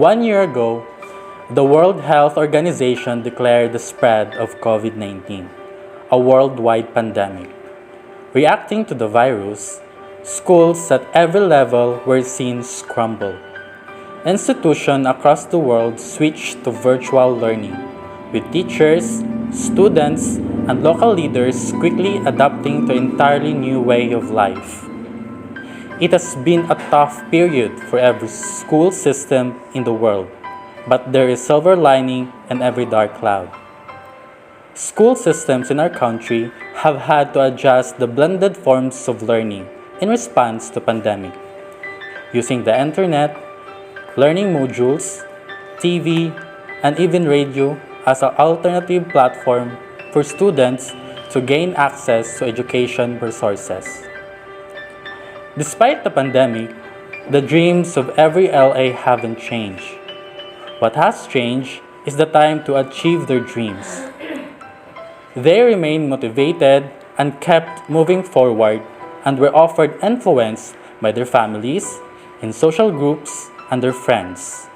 1 year ago, the World Health Organization declared the spread of COVID-19 a worldwide pandemic. Reacting to the virus, schools at every level were seen scramble. Institutions across the world switched to virtual learning, with teachers, students, and local leaders quickly adapting to an entirely new way of life. It has been a tough period for every school system in the world, but there is silver lining in every dark cloud. School systems in our country have had to adjust the blended forms of learning in response to pandemic, using the internet, learning modules, TV, and even radio as an alternative platform for students to gain access to education resources. Despite the pandemic, the dreams of every LA haven't changed. What has changed is the time to achieve their dreams. They remain motivated and kept moving forward and were offered influence by their families, in social groups, and their friends.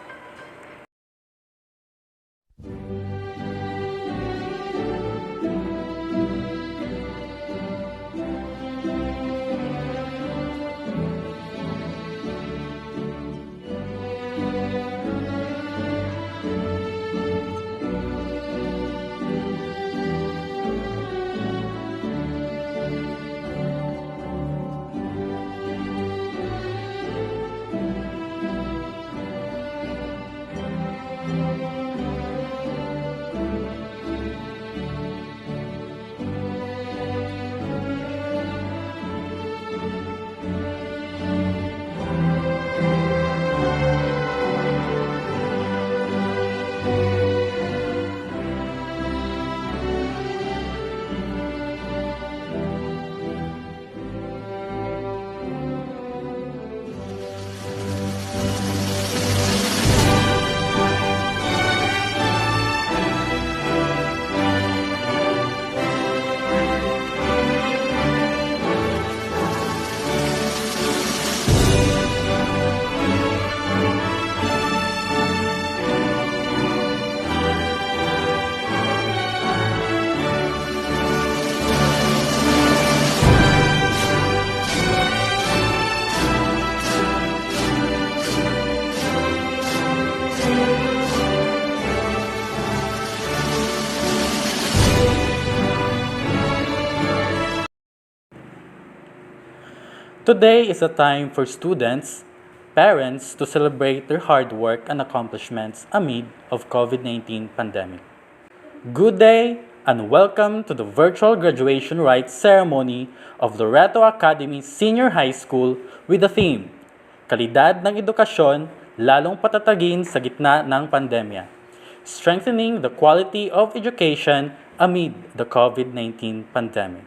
Today is a time for students, parents to celebrate their hard work and accomplishments amid of COVID-19 pandemic. Good day and welcome to the virtual graduation rites ceremony of Loreto Academy Senior High School with the theme, Kalidad ng Edukasyon, Lalong Patatagin sa Gitna ng Pandemya, Strengthening the Quality of Education amid the COVID-19 pandemic.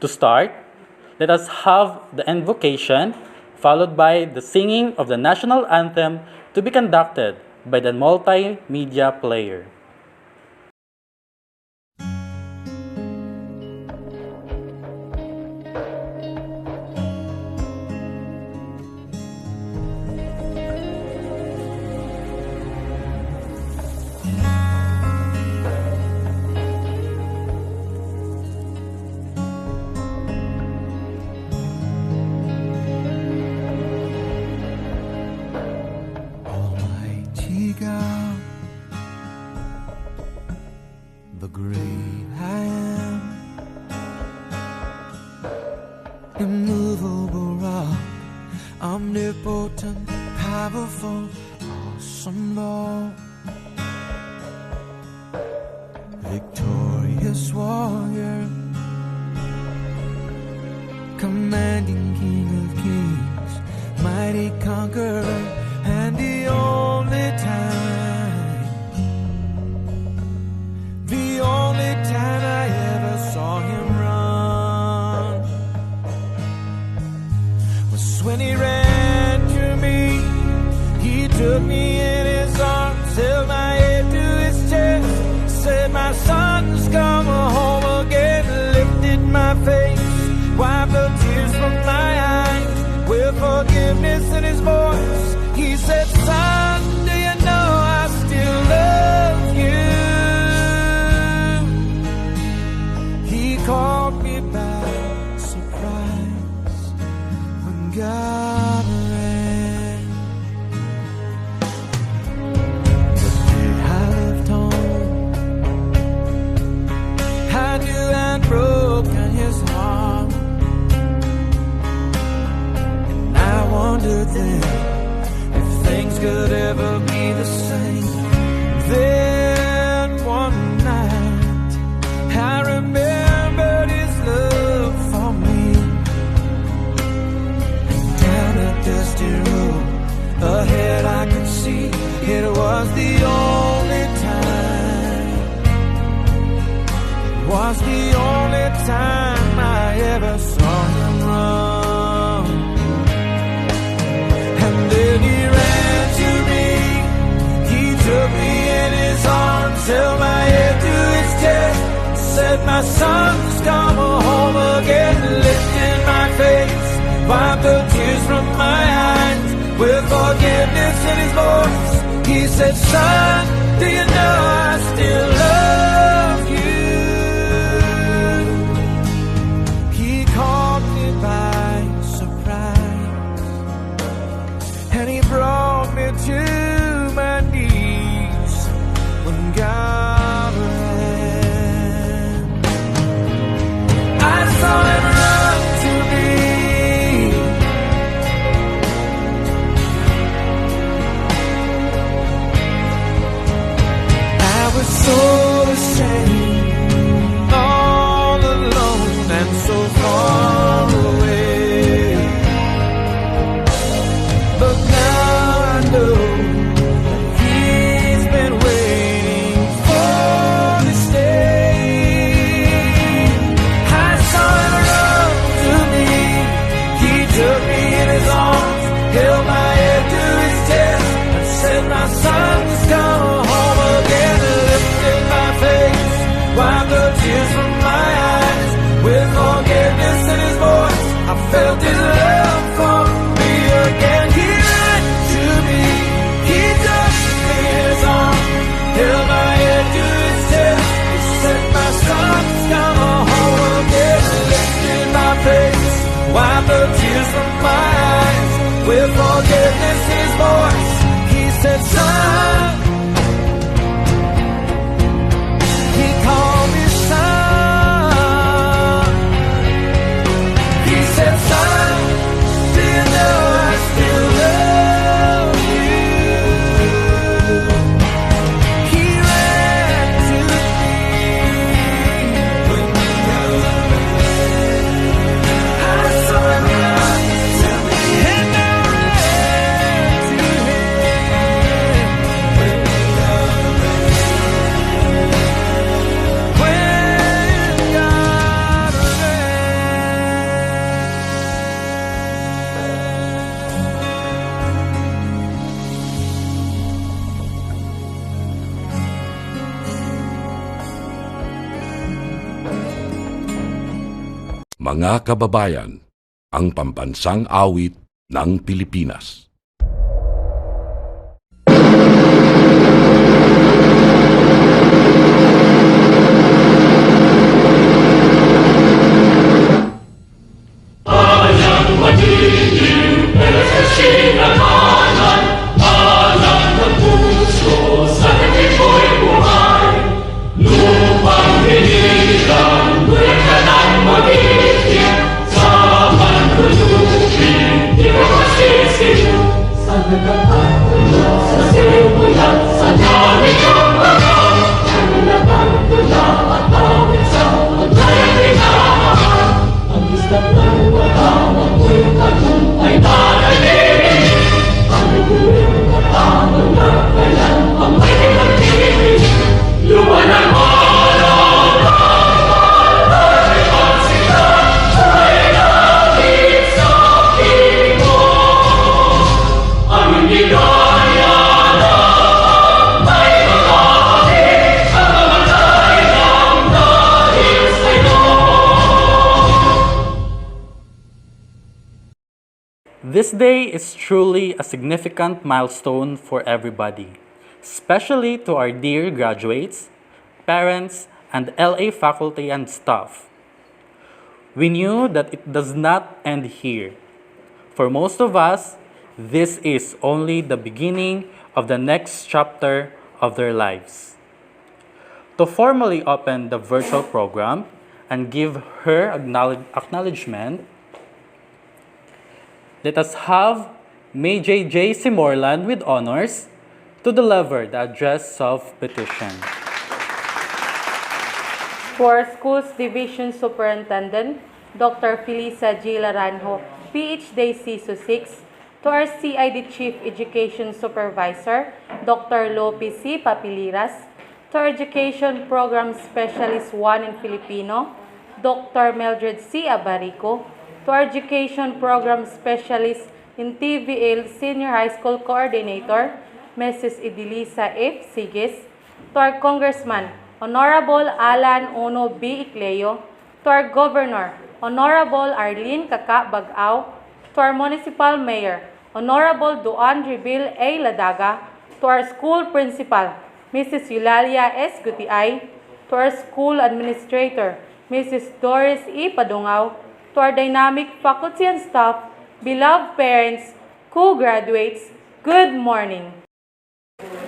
To start, let us have the invocation, followed by the singing of the national anthem to be conducted by the multimedia player. The great I am, immovable rock, omnipotent, powerful, awesome Lord, victorious warrior, commanding King of Kings, mighty conqueror, and the only time I ever saw him run was when he ran to me. He took me in his arms, held my head to his chest, said, "My son's come home again," lifted my face, wiped the tears from my eyes with forgiveness in his voice. wondered then if things could ever be the same. Then one night I remembered his love for me. And down a dusty road ahead I could see it was the only time. It was the only time I ever saw him run. And then he ran to me, he took me in his arms, held my head to his chest, said, "My son's come home again," lifted my face, wiped the tears from my eyes, with forgiveness in his voice. He said, "Son, do you know I still love you?" He caught me by surprise, and he brought me to my knees when God ran. I saw him run to me. I was so ashamed, all alone and so far away. But now I know that he's been waiting for this day. I saw him run to me, he took me in his arms, held my head to his chest, and said, "My son's come home again," lifted my face, wiped the tears from my eyes, with forgiveness in his voice. I felt his love for me again. He ran to me, he took me in his arms, held my head to his chest, he said, "My son's come home again," lifted my face, wiped the tears from my eyes, with forgiveness in his voice. He said, "Son," he called me son. He said, "Son, do you know I still love you?" He ran to me when we were I saw him run to me, and I ran to him when we were when God Mga kababayan, ang pambansang awit ng Pilipinas. This day is truly a significant milestone for everybody, especially to our dear graduates, parents, and LA faculty and staff. We knew that it does not end here. For most of us, this is only the beginning of the next chapter of their lives. To formally open the virtual program and give her acknowledgement, let us have May J. Simorland with honors to deliver the address of petition. To our school's division superintendent, Dr. Felisa G. Laranjo, PhD CISO 6, to our CID Chief Education Supervisor, Dr. Lopez C. Papiliras, to our Education Program Specialist 1 in Filipino, Dr. Mildred C. Abarico, to our Education Program Specialist in TVL Senior High School Coordinator, Mrs. Idilisa F. Sigis, to our Congressman, Honorable Alan Ono B. Icleo, to our Governor, Honorable Arlene Kaka Bagao, to our Municipal Mayor, Honorable Duan Ribil A. Ladaga, to our School Principal, Mrs. Eulalia S. Gutiay, to our School Administrator, Mrs. Doris E. Padungaw, to our dynamic faculty and staff, beloved parents, co-graduates, good morning.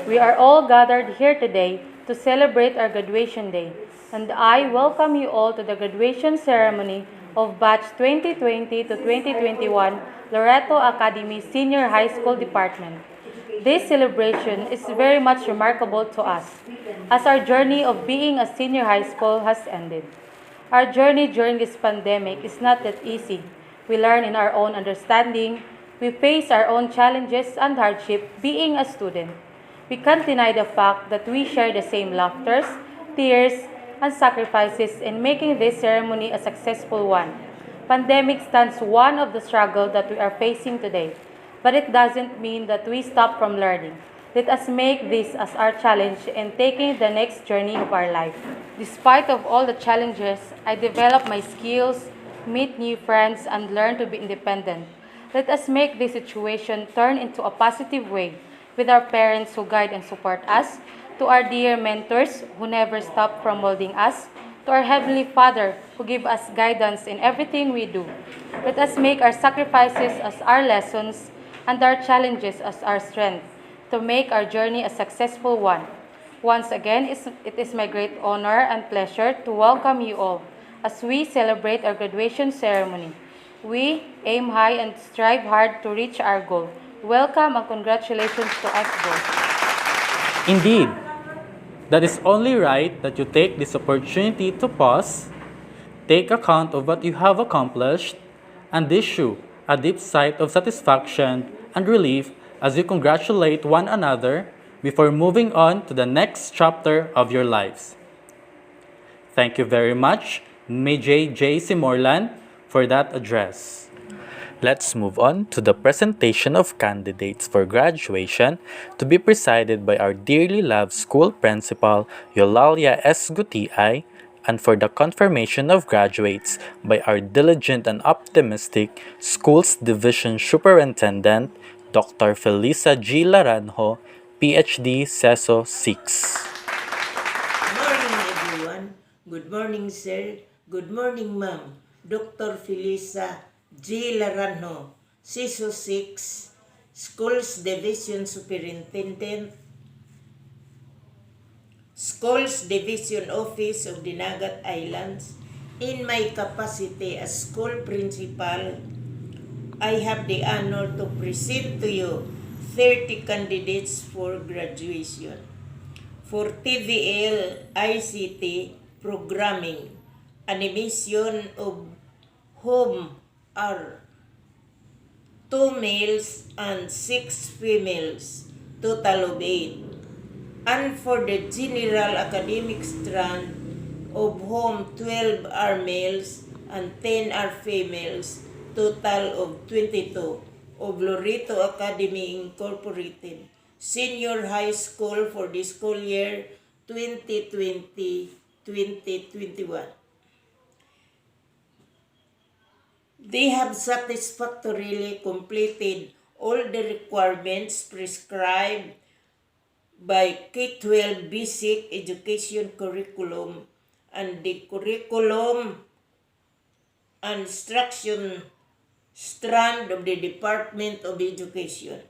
We are all gathered here today to celebrate our graduation day, and I welcome you all to the graduation ceremony of Batch 2020 to 2021 Loreto Academy Senior High School Department. This celebration is very much remarkable to us, as our journey of being a senior high school has ended. Our journey during this pandemic is not that easy. We learn in our own understanding, we face our own challenges and hardship being a student. We can't deny the fact that we share the same laughters, tears, and sacrifices in making this ceremony a successful one. Pandemic stands one of the struggle that we are facing today, but it doesn't mean that we stop from learning. Let us make this as our challenge in taking the next journey of our life. Despite of all the challenges, I develop my skills, meet new friends, and learn to be independent. Let us make this situation turn into a positive way with our parents who guide and support us, to our dear mentors who never stop from molding us, to our Heavenly Father who give us guidance in everything we do. Let us make our sacrifices as our lessons and our challenges as our strength to make our journey a successful one. Once again, it is my great honor and pleasure to welcome you all as we celebrate our graduation ceremony. We aim high and strive hard to reach our goal. Welcome and congratulations to us both. Indeed, that is only right that you take this opportunity to pause, take account of what you have accomplished, and issue a deep sigh of satisfaction and relief as you congratulate one another before moving on to the next chapter of your lives. Thank you very much, May J. Simorland, for that address. Let's move on to the presentation of candidates for graduation to be presided by our dearly loved school principal, Eulalia S. Gutiay, and for the confirmation of graduates by our diligent and optimistic Schools Division Superintendent, Dr. Felisa G. Laranjo, PhD CESO 6. Good morning, everyone. Good morning, sir. Good morning, ma'am. Dr. Felisa G. Laranjo, CISO 6, Schools Division Superintendent, Schools Division Office of the Nagat Islands. In my capacity as school principal, I have the honor to present to you 30 candidates for graduation. For TVL ICT Programming, animation of whom are 2 males and 6 females, total of 8. And for the general academic strand, of whom 12 are males and 10 are females, total of 22, of Loreto Academy Incorporated, Senior High School for the school year 2020-2021. They have satisfactorily completed all the requirements prescribed by K-12 Basic Education Curriculum and the Curriculum and Instruction strand of the Department of Education.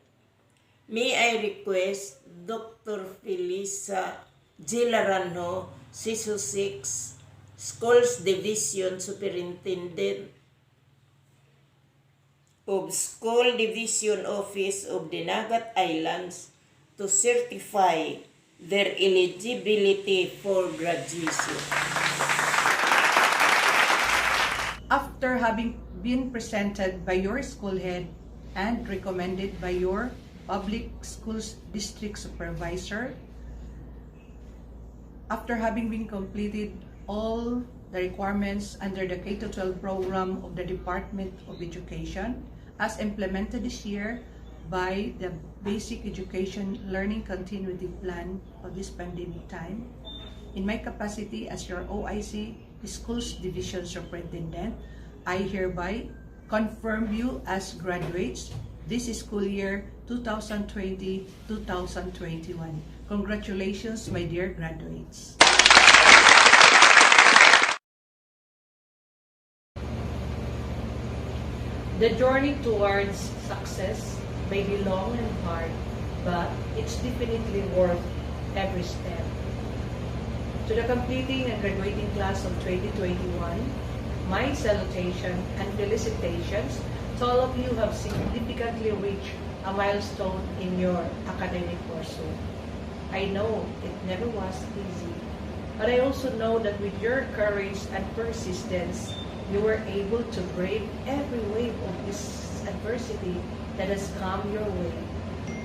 May I request Dr. Felisa G. Laranjo, CISO 6, Schools Division Superintendent, of School Division Office of Dinagat Islands to certify their eligibility for graduation. After having been presented by your school head and recommended by your public schools district supervisor, after having been completed all the requirements under the K-12 program of the Department of Education as implemented this year by the Basic Education Learning Continuity Plan of this pandemic time, in my capacity as your OIC Schools Division Superintendent, I hereby confirm you as graduates this school year 2020-2021. Congratulations, my dear graduates. The journey towards success may be long and hard, but it's definitely worth every step. To the completing and graduating class of 2021, my salutation and felicitations to all of you who have significantly reached a milestone in your academic pursuit. I know it never was easy, but I also know that with your courage and persistence, you were able to brave every wave of this adversity that has come your way.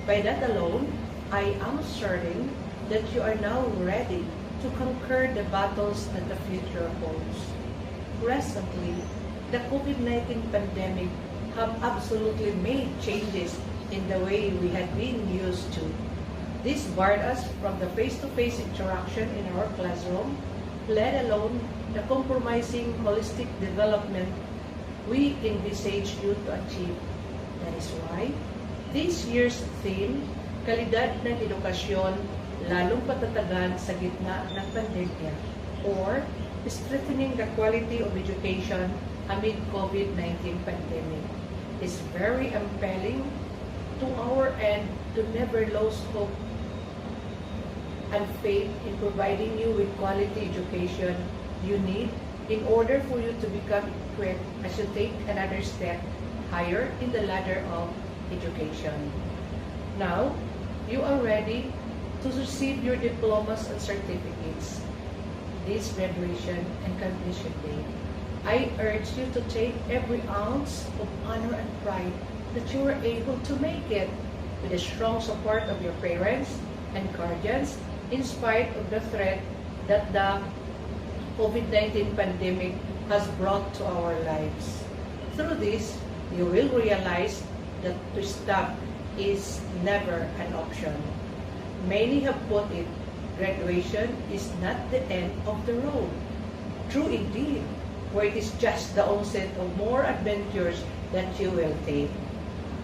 By that alone, I am certain that you are now ready to conquer the battles that the future holds. Presently, the COVID-19 pandemic have absolutely made changes in the way we had been used to. This barred us from the face-to-face interaction in our classroom, let alone the compromising holistic development we envisage you to achieve. That is why this year's theme, Kalidad ng Edukasyon, Lalong Patatagin sa Gitna ng Pandemya, or strengthening the quality of education amid COVID-19 pandemic, is very impelling to our end to never lose hope and faith in providing you with quality education you need in order for you to become equipped as you take another step higher in the ladder of education. Now, you are ready to receive your diplomas and certificates this graduation and completion day. I urge you to take every ounce of honor and pride that you were able to make it with the strong support of your parents and guardians in spite of the threat that the COVID-19 pandemic has brought to our lives. Through this, you will realize that to stop is never an option. Many have put it, graduation is not the end of the road. True indeed, where it is just the onset of more adventures that you will take.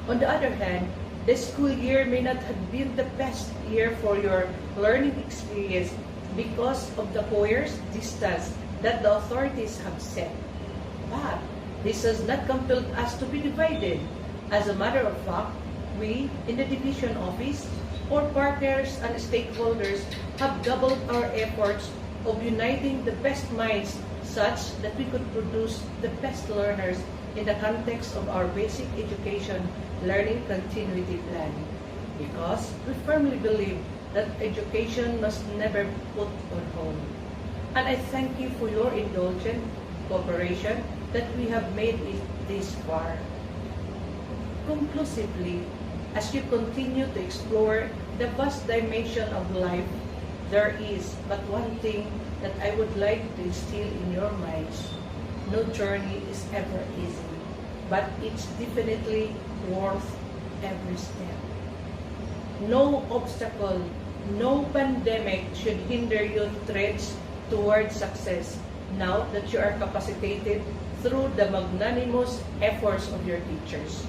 On the other hand, the school year may not have been the best year for your learning experience because of the coerced distance that the authorities have set. But this has not compelled us to be divided. As a matter of fact, we in the division office or partners and stakeholders have doubled our efforts of uniting the best minds such that we could produce the best learners in the context of our basic education learning continuity plan. Because we firmly believe that education must never be put on hold. And I thank you for your indulgent cooperation that we have made it this far. Conclusively, as you continue to explore the vast dimension of life, there is but one thing that I would like to instill in your minds. No journey is ever easy, but it's definitely worth every step. No obstacle, no pandemic should hinder your threads towards success now that you are capacitated through the magnanimous efforts of your teachers.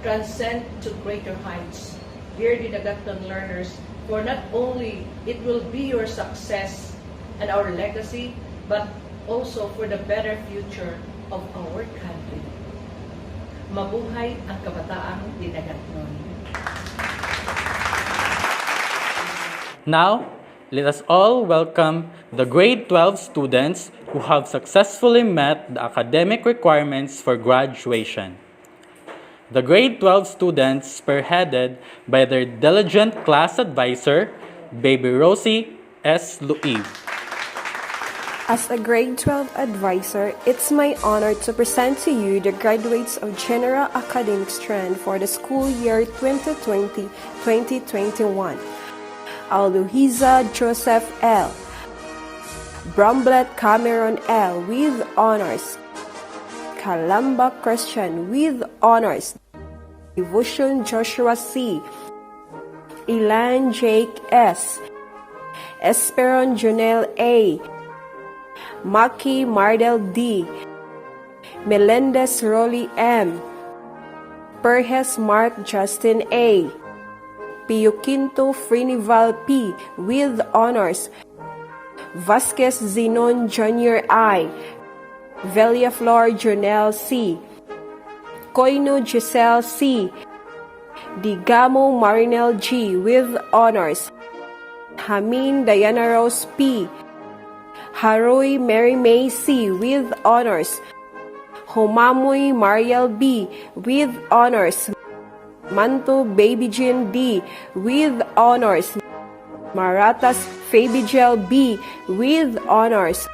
Transcend to greater heights, dear Dinagatan learners, for not only it will be your success and our legacy, but also for the better future of our country. Mabuhay ang kabataang Dinagatan. Now, let us all welcome the grade 12 students who have successfully met the academic requirements for graduation. The grade 12 students, spearheaded by their diligent class advisor, Baby Rosie S. Louise. As a grade 12 advisor, it's my honor to present to you the graduates of General Academic Strand for the school year 2020-2021. Alohiza Joseph L. Bromblett Cameron L. with honors. Kalamba Christian with honors. Devotion Joshua C. Elan Jake S. Esperon Jonel A. Maki Mardel D. Melendez Rolly M. Perhes Mark Justin A. Piyuquinto Frinival P. with honors. Vasquez Zenon Jr. I. Villaflor Jonel C. Coino Giselle C. Digamo Marinel G. with honors. Hamin Diana Rose P. Haroy Mary May C. with honors. Homamoy Mariel B. with honors. Manto Baby Jean D. with honors. Maratas Fabigel B. with honors.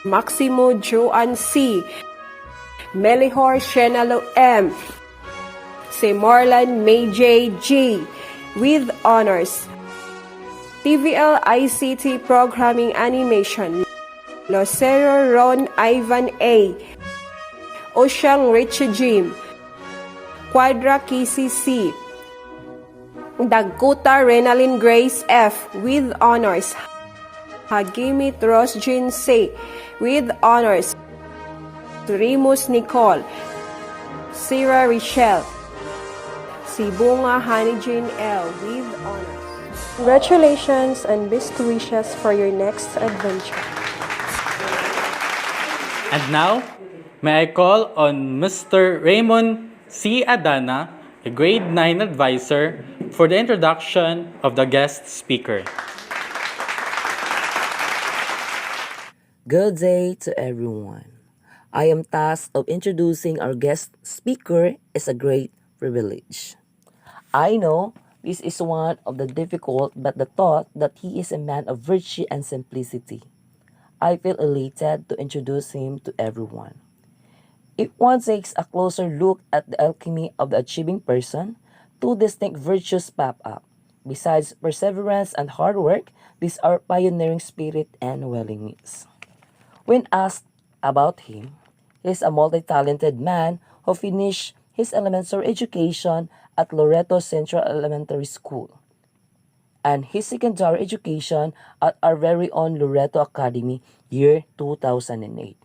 Maximo Joan C. Melihor Shenalo M. Semorlan May J. G. with honors. TVL ICT Programming Animation, Locero Ron Ivan A. Oceang Richie Jim, Quadra Kisi C. Dagkuta Renalyn Grace F. with honors. Hagimit Rosjin C. with honors. Rimus Nicole, Sarah Richelle, Sibunga Hanijin L. with honors. Congratulations and best wishes for your next adventure. And now, may I call on Mr. Raymond C. Adana, a grade 9 advisor, for the introduction of the guest speaker. Good day to everyone. I am tasked of introducing our guest speaker. Is a great privilege. I know this is one of the difficult, but the thought that he is a man of virtue and simplicity. I feel elated to introduce him to everyone. If one takes a closer look at the alchemy of the achieving person, two distinct virtues pop up. Besides perseverance and hard work, these are pioneering spirit and willingness. When asked about him, he is a multi-talented man who finished his elementary education at Loreto Central Elementary School and his secondary education at our very own Loreto Academy year 2008.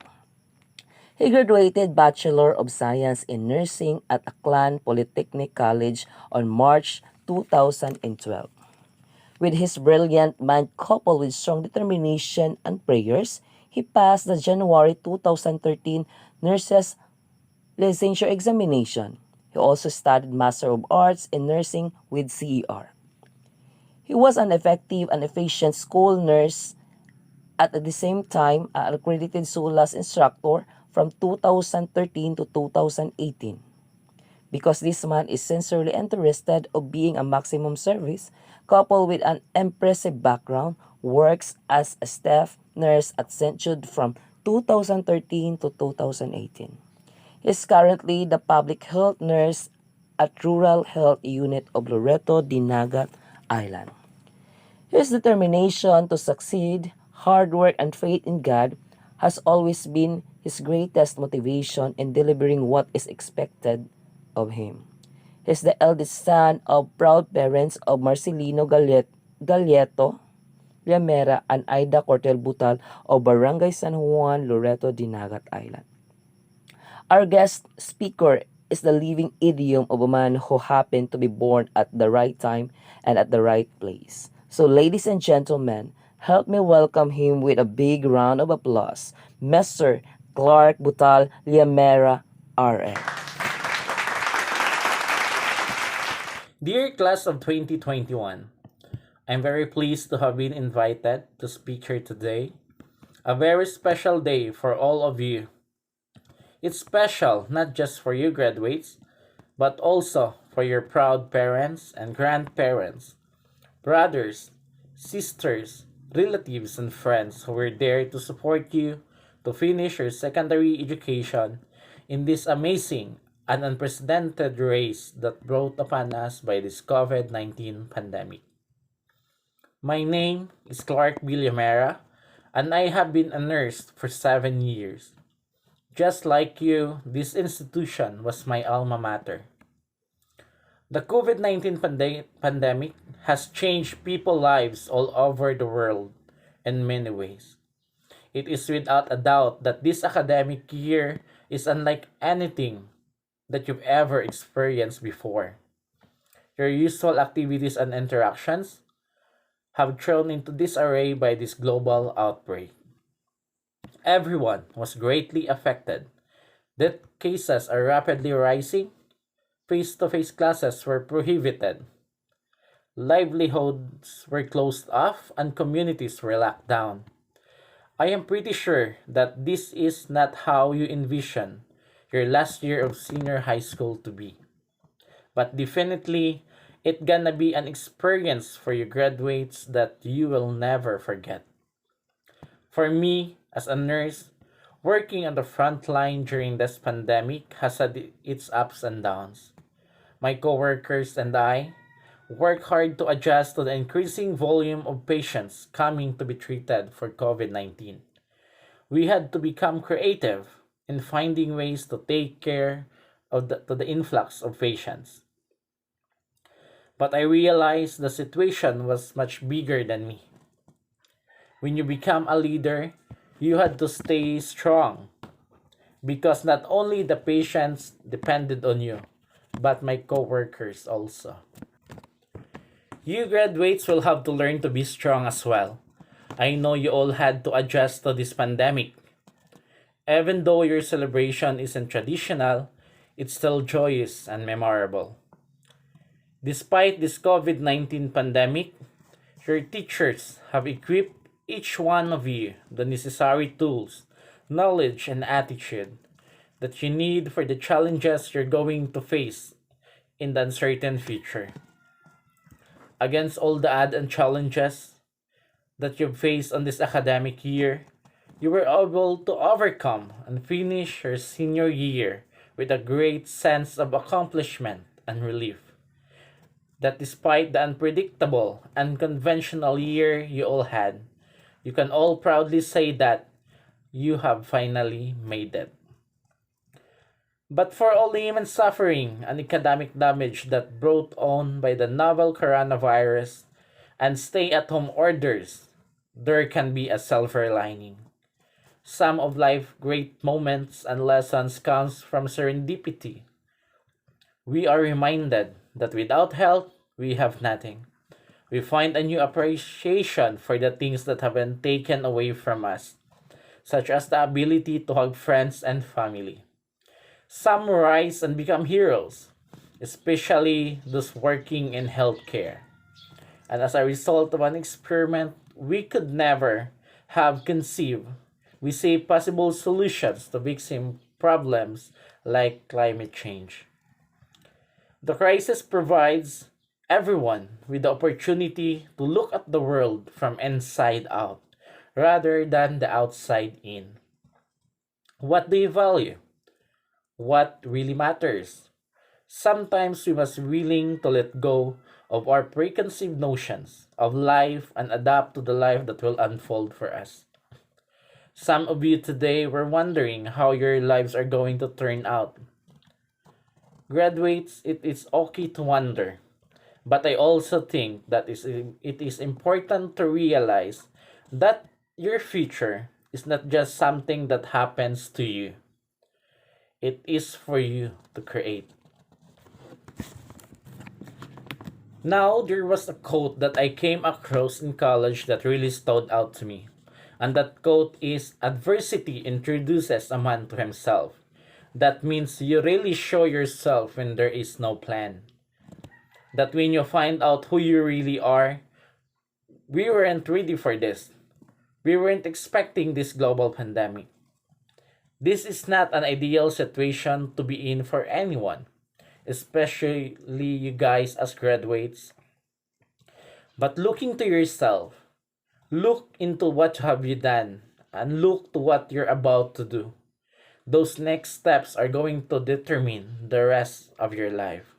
He graduated Bachelor of Science in Nursing at Aklan Polytechnic College on March 2012. With his brilliant mind coupled with strong determination and prayers, he passed the January 2013 Nurses Licensure examination. He also studied Master of Arts in Nursing with CER. He was an effective and efficient school nurse at the same time an accredited SULAS instructor from 2013 to 2018. Because this man is sincerely interested of being a maximum service, coupled with an impressive background, works as a staff nurse at St. Jude from 2013 to 2018. He is currently the public health nurse at Rural Health Unit of Loreto, Dinagat Island. His determination to succeed, hard work, and faith in God has always been his greatest motivation in delivering what is expected of him. He is the eldest son of proud parents of Marcelino Galieto Llamera and Aida Cortel Butal of Barangay San Juan, Loreto, Dinagat Island. Our guest speaker is the living idiom of a man who happened to be born at the right time and at the right place. So, ladies and gentlemen, help me welcome him with a big round of applause, Mr. Clark Butal Llamera, RN. Dear class of 2021, I'm very pleased to have been invited to speak here today. A very special day for all of you. It's special not just for you graduates, but also for your proud parents and grandparents, brothers, sisters, relatives, and friends who were there to support you to finish your secondary education in this amazing and unprecedented race that brought upon us by this COVID 19 pandemic. My name is Clark Villamera, and I have been a nurse for 7 years. Just like you, this institution was my alma mater. The COVID 19 pandemic has changed people's lives all over the world in many ways. It is without a doubt that this academic year is unlike anything that you've ever experienced before. Your usual activities and interactions have thrown into disarray by this global outbreak. Everyone was greatly affected. Death cases are rapidly rising, face to face classes were prohibited, livelihoods were closed off, and communities were locked down. I am pretty sure that this is not how you envision your last year of senior high school to be. But definitely, it gonna be an experience for your graduates that you will never forget. For me, as a nurse, working on the front line during this pandemic has had its ups and downs. My coworkers and I work hard to adjust to the increasing volume of patients coming to be treated for COVID 19. We had to become creative in finding ways to take care to the influx of patients. But I realized the situation was much bigger than me. When you become a leader, you had to stay strong because not only the patients depended on you, but my coworkers also. You graduates will have to learn to be strong as well. I know you all had to adjust to this pandemic. Even though your celebration isn't traditional, it's still joyous and memorable. Despite this COVID 19 pandemic, your teachers have equipped each one of you the necessary tools, knowledge, and attitude that you need for the challenges you're going to face in the uncertain future. Against all the odds and challenges that you've faced on this academic year, you were able to overcome and finish your senior year with a great sense of accomplishment and relief. That despite the unpredictable and unconventional year you all had, you can all proudly say that you have finally made it. But for all the human suffering and academic damage that brought on by the novel coronavirus and stay-at-home orders, there can be a silver lining. Some of life's great moments and lessons comes from serendipity. We are reminded that without health, we have nothing. We find a new appreciation for the things that have been taken away from us, such as the ability to hug friends and family. Some rise and become heroes, especially those working in healthcare. And as a result of an experiment we could never have conceived, we see possible solutions to fixing problems like climate change. The crisis provides everyone with the opportunity to look at the world from inside out rather than the outside in. What do you value? What really matters? Sometimes we must be willing to let go of our preconceived notions of life and adapt to the life that will unfold for us. Some of you today were wondering how your lives are going to turn out. Graduates, it is okay to wonder, but I also think that it is important to realize that your future is not just something that happens to you. It is for you to create. Now, there was a quote that I came across in college that really stood out to me. And that quote is, "Adversity introduces a man to himself." That means you really show yourself when there is no plan. That when you find out who you really are, we weren't ready for this. We weren't expecting this global pandemic. This is not an ideal situation to be in for anyone, especially you guys as graduates. But looking to yourself, look into what have you done and look to what you're about to do. Those next steps are going to determine the rest of your life.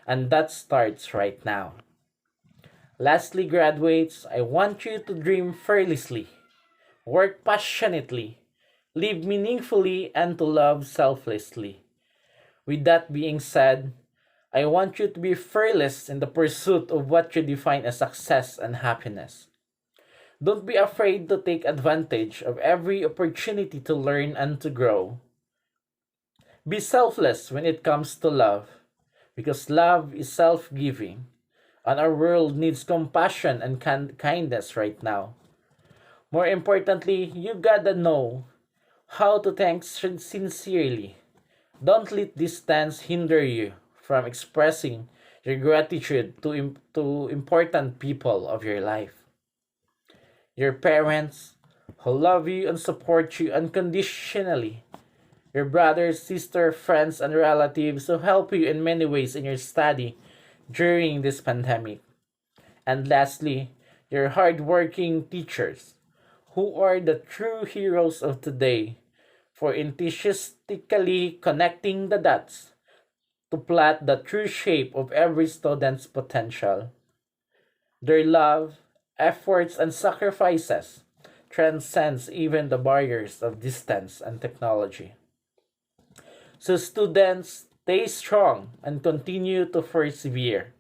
And that starts right now. Lastly, graduates, I want you to dream fearlessly, work passionately, live meaningfully, and to love selflessly. With that being said, I want you to be fearless in the pursuit of what you define as success and happiness. Don't be afraid to take advantage of every opportunity to learn and to grow. Be selfless when it comes to love, because love is self giving, and our world needs compassion and kindness right now. More importantly, you gotta know how to thank sincerely. Don't let distance hinder you from expressing your gratitude to important people of your life. Your parents, who love you and support you unconditionally. Your brothers, sisters, friends, and relatives who help you in many ways in your study during this pandemic. And lastly, your hardworking teachers, who are the true heroes of today, for enthusiastically connecting the dots to plot the true shape of every student's potential. Their love, efforts, and sacrifices transcends even the barriers of distance and technology. So students, stay strong and continue to persevere.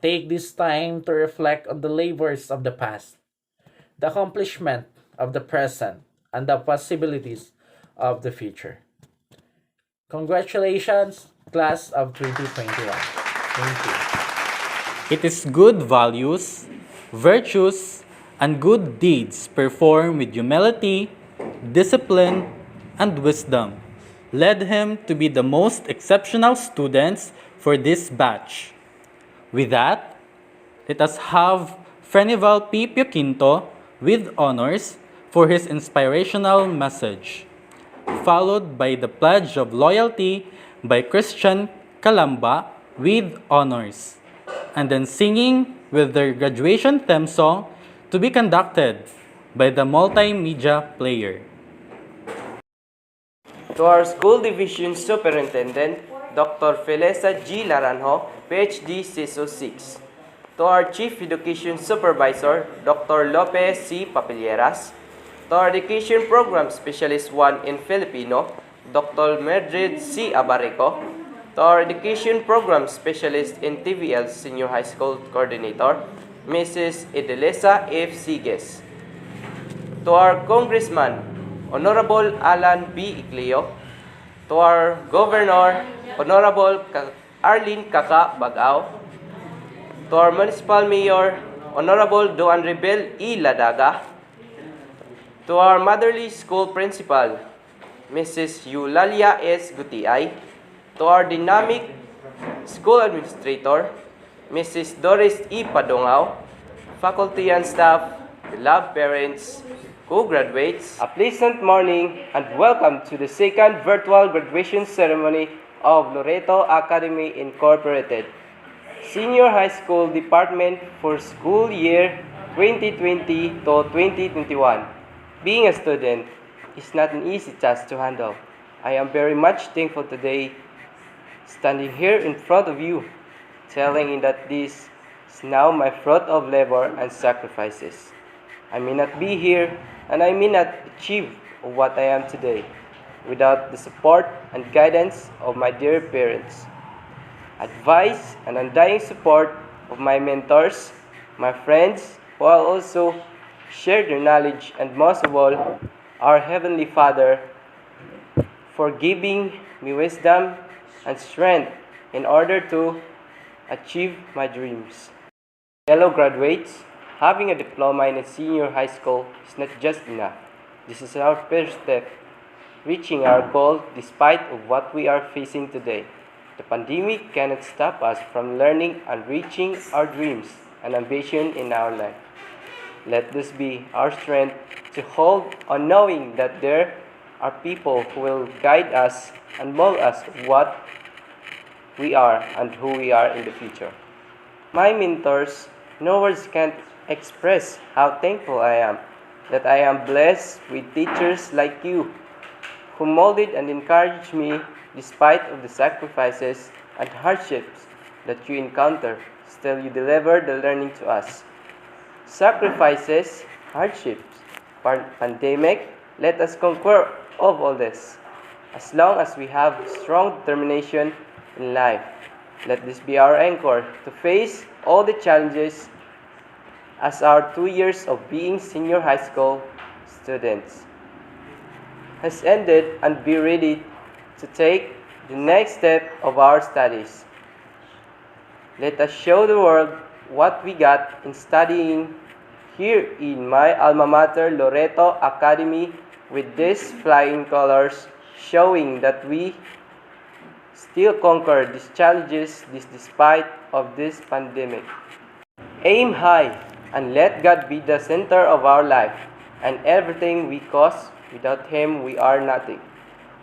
Take this time to reflect on the labors of the past, the accomplishment of the present, and the possibilities of the future. Congratulations, class of 2021. Thank you. It is good values, virtues, and good deeds performed with humility, discipline, and wisdom led him to be the most exceptional students for this batch. With that, let us have Frenival P. Pioquinto with honors for his inspirational message, followed by the Pledge of Loyalty by Christian Calamba with honors, and then singing with their graduation theme song to be conducted by the multimedia player. To our School Division Superintendent, Dr. Felisa G. Laranjo, PhD CISO 6. To our Chief Education Supervisor, Dr. Lopez C. Papilleras. To our Education Program Specialist 1 in Filipino, Dr. Mildred C. Abarico. To our Education Program Specialist in TVL Senior High School Coordinator, Mrs. Edelesa F. Sigues. To our Congressman, Honorable Alan B. Icleo. To our Governor, Honorable Arlene Kaka Bagao. To our Municipal Mayor, Honorable Duan Rebel E. Ladaga. To our Motherly School Principal, Mrs. Eulalia S. Gutiay. To our Dynamic School Administrator, Mrs. Doris E. Padongao. Faculty and staff, beloved parents, co-graduates, a pleasant morning and welcome to the second virtual graduation ceremony of Loreto Academy Incorporated, Senior High School Department for school year 2020 to 2021. Being a student is not an easy task to handle. I am very much thankful today standing here in front of you, telling you that this is now my fruit of labor and sacrifices. I may not be here and I may not achieve what I am today without the support and guidance of my dear parents, advice and undying support of my mentors, my friends who will also share their knowledge, and most of all, our Heavenly Father for giving me wisdom and strength in order to achieve my dreams. Fellow graduates, having a diploma in a senior high school is not just enough. This is our first step, reaching our goal despite of what we are facing today. The pandemic cannot stop us from learning and reaching our dreams and ambition in our life. Let this be our strength to hold on knowing that there are people who will guide us and mold us what we are and who we are in the future. My mentors, no words can't express how thankful I am that I am blessed with teachers like you who molded and encouraged me despite of the sacrifices and hardships that you encounter. Still you deliver the learning to us. Sacrifices, hardships, pandemic, let us conquer of all this. As long as we have strong determination in life, let this be our anchor to face all the challenges as our 2 years of being senior high school students has ended and be ready to take the next step of our studies. Let us show the world what we got in studying here in my alma mater, Loreto Academy, with these flying colors, showing that we still conquer these challenges despite of this pandemic. Aim high and let God be the center of our life and everything we cause. Without Him, we are nothing.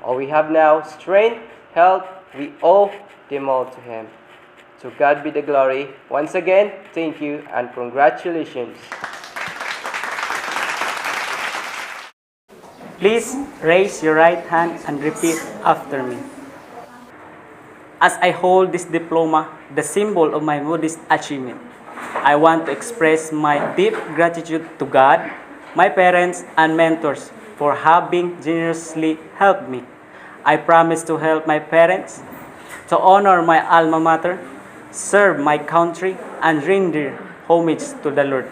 All we have now, strength, health, we owe them all to Him. To God be the glory. Once again, thank you and congratulations. Please raise your right hand and repeat after me. As I hold this diploma, the symbol of my modest achievement, I want to express my deep gratitude to God, my parents, and mentors for having generously helped me. I promise to help my parents, to honor my alma mater, serve my country, and render homage to the Lord.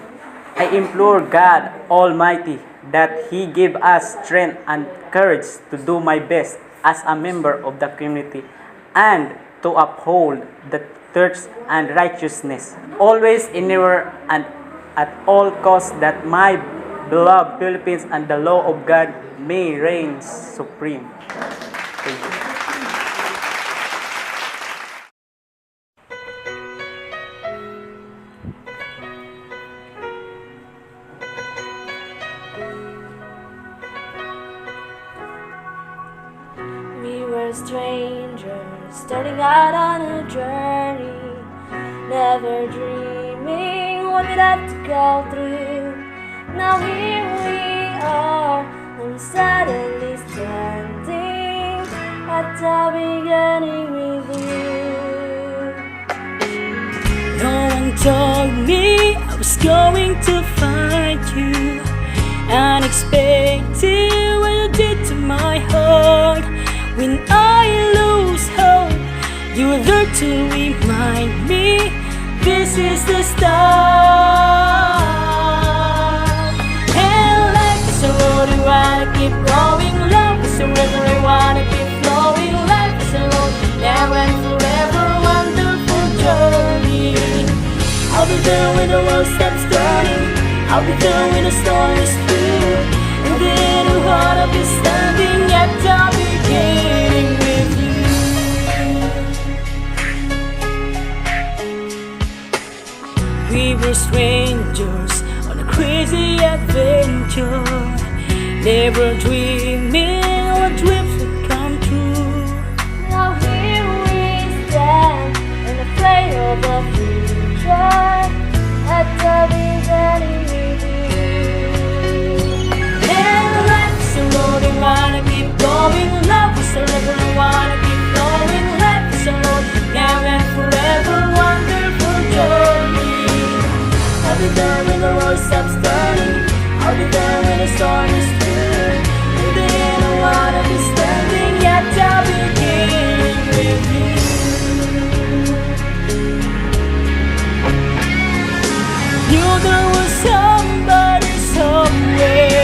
I implore God Almighty that He give us strength and courage to do my best as a member of the community and to uphold the truth and righteousness, always, anywhere, and at all costs, that my beloved Philippines and the law of God may reign supreme. Thank you. We were strangers, starting out on a journey, never dreaming what we'd have to go through. Now here we are, I'm suddenly standing at the beginning with you. No one told me I was going to find you. Unexpected what you did to my heart. When I lose hope, you were there to remind me this is the start. And life is a road I wanna keep going. Love is a river I wanna keep flowing. Life is a road now and forever, wonderful journey. I'll be there when the world stops turning. I'll be there when the storm is through. And then I'm gonna be standing at the beginning with you. We were strangers on a crazy adventure, never dreaming our dreams would come true. Now here we stand, unafraid of the future, at the beginning with you. And life's a road I wanna keep going. Love is a river I wanna keep flowing. Life is a road now and forever, wonderful journey. I'll be there when the world stops turning. I'll be there when the storm is through. And then I wanna be standing at the beginning with you. Knew there was somebody somewhere.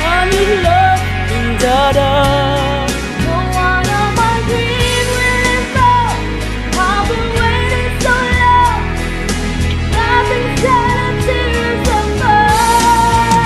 I need love in the dark. No one of my dreams will fall. I've been waiting so long. Nothing's gonna tear us apart.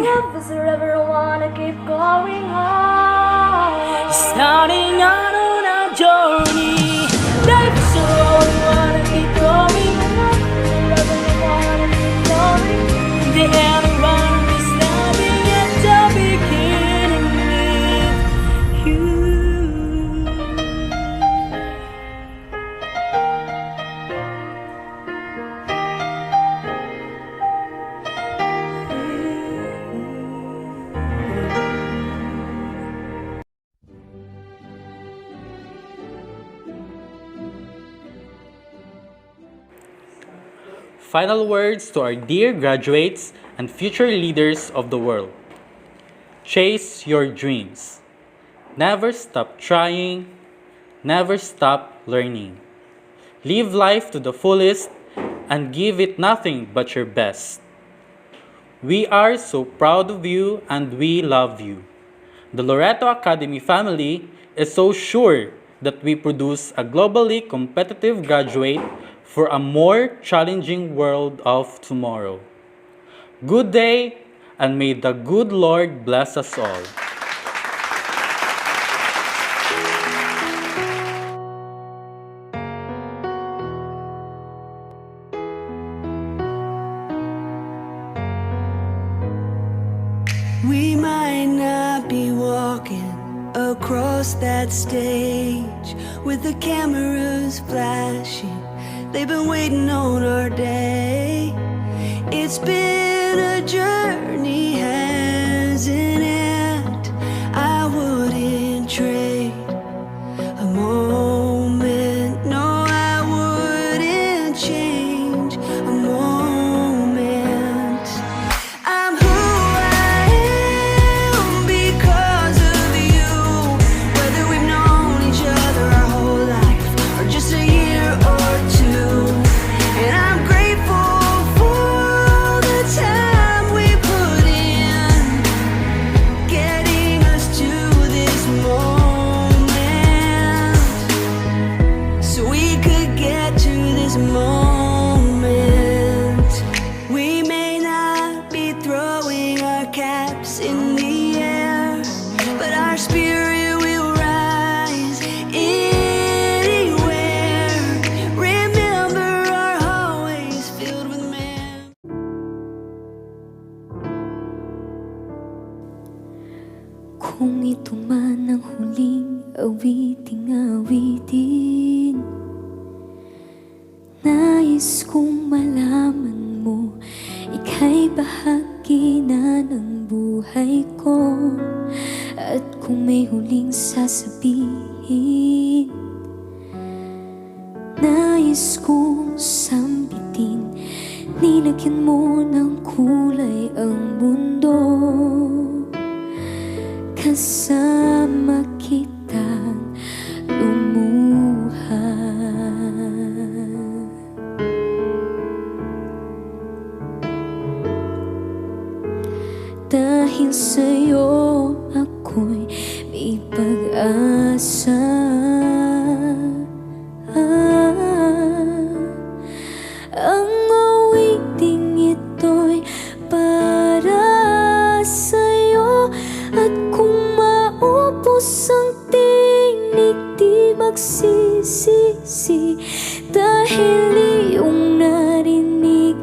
Love is forever, I wanna keep going on. Starting out on a journey. Life is a road, we wanna keep going. Love is forever, I wanna keep going. The end of one is starting at the beginning with you. Final words to our dear graduates and future leaders of the world. Chase your dreams. Never stop trying. Never stop learning. Live life to the fullest and give it nothing but your best. We are so proud of you and we love you. The Loreto Academy family is so sure that we produce a globally competitive graduate for a more challenging world of tomorrow. Good day, and may the good Lord bless us all. We might not be walking across that stage with the cameras flashing. They've been waiting on our day. It's been a journey, hasn't it? I wouldn't trade a moment. No, I wouldn't change a moment. I'm who I am because of you. Whether we've known each other our whole life or just a year or two. And I'm grateful for the time we put in, getting us to this moment, so we could get to this moment. We may not be throwing our caps in the air, but our spirit will rise anywhere. Remember our hallways filled with men. Kung ito man ang huling awiting, nais kong malaman mo, ika'y bahagi na ng buhay ko. At kung may huling sasabihin, nais kong sambitin, nilagyan mo ng kulay ang mundo. Kasama kitang lumuha. Dahil sa'yo ako'y may pag-asa. Ang awiting ito'y para sa'yo. At kung maubos ang tinig, di magsisisi, dahil iyong narinig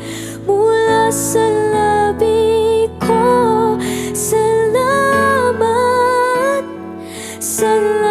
mula sa labi ko. Salamat, salamat.